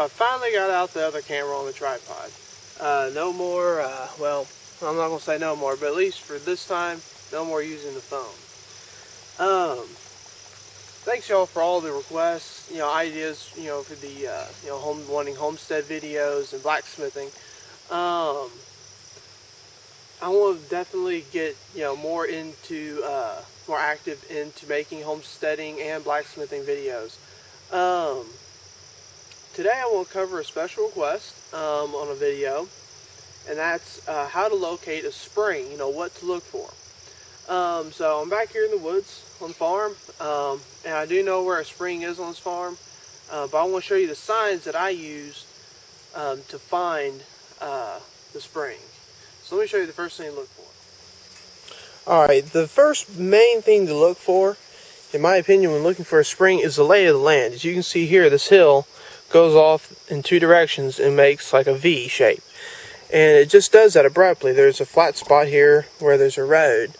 I finally got out the other camera on the tripod. No more, well, I'm not going to say no more, but at least for this time, no more using the phone. Thanks y'all for all the requests, ideas, for the, wanting homestead videos and blacksmithing. I want to definitely get, more into, more active into making homesteading and blacksmithing videos. Today I will cover a special request on a video, and that's how to locate a spring, what to look for. So I'm back here in the woods on the farm, and I do know where a spring is on this farm, but I want to show you the signs that I use to find the spring. So let me show you the first thing to look for. Alright, the first main thing to look for, in my opinion, when looking for a spring is the lay of the land. As you can see here, this hill goes off in two directions and makes like a V shape. And it just does that abruptly. There's a flat spot here where there's a road,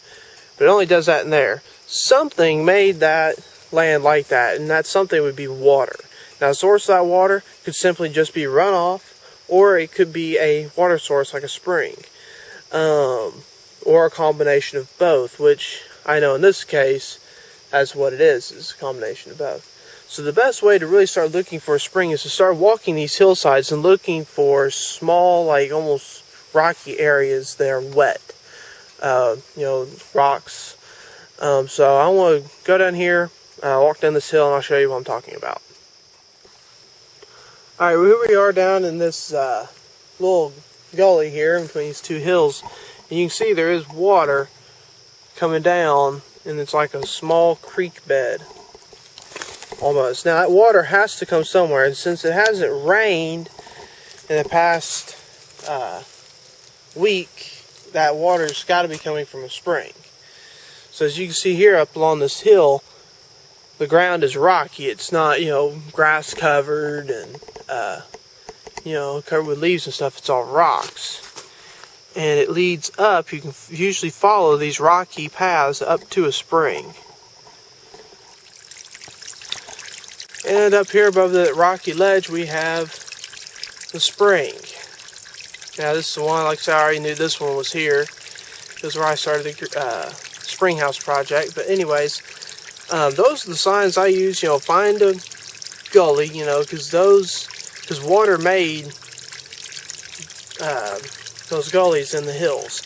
but it only does that in there. Something made that land like that, and that something would be water. Now, the source of that water could simply just be runoff, or it could be a water source like a spring, or a combination of both, which I know in this case, that's what it is a combination of both. So the best way to really start looking for a spring is to start walking these hillsides and looking for small, like almost rocky areas that are wet. Rocks. So I want to go down here, walk down this hill, and I'll show you what I'm talking about. Alright, well, here we are down in this little gully here between these two hills. And you can see there is water coming down, and it's like a small creek bed. Almost. Now that water has to come somewhere, and since it hasn't rained in the past week, that water's got to be coming from a spring. So as you can see here up along this hill, the ground is rocky. It's not, grass covered and covered with leaves and stuff. It's all rocks. And it leads up, you can usually follow these rocky paths up to a spring. And up here above the rocky ledge, we have the spring. Now, this is the one, like I said, I already knew this one was here. This is where I started the spring house project. But anyways, those are the signs I use, find a gully, because water made those gullies in the hills.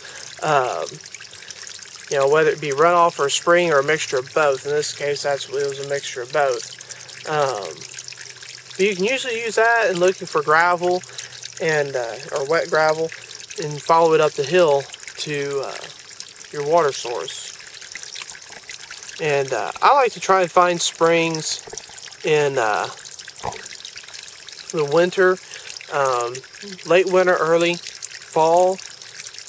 Whether it be runoff or a spring or a mixture of both. In this case, it was a mixture of both. But you can usually use that in looking for gravel and or wet gravel, and follow it up the hill to your water source. And I like to try and find springs in the winter, late winter, early fall,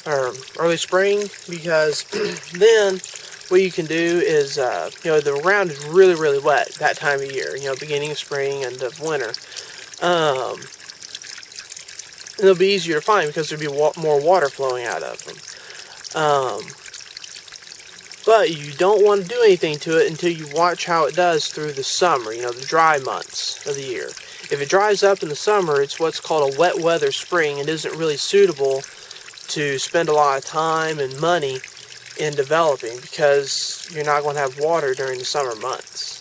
or early spring, because then what you can do is, the ground is really, really wet that time of year, beginning of spring, end of winter. And it'll be easier to find because there'll be more water flowing out of them. But you don't want to do anything to it until you watch how it does through the summer, the dry months of the year. If it dries up in the summer, it's what's called a wet weather spring. It isn't really suitable to spend a lot of time and money in developing, because you're not going to have water during the summer months.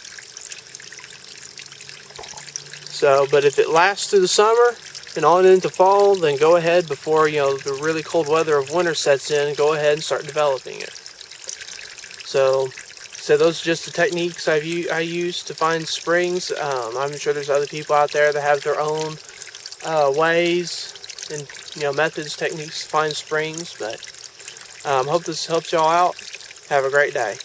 So, but if it lasts through the summer and on into fall, then go ahead before, the really cold weather of winter sets in, go ahead and start developing it. So those are just the techniques I use to find springs. I'm sure there's other people out there that have their own ways and, methods, techniques to find springs, but hope this helps y'all out. Have a great day.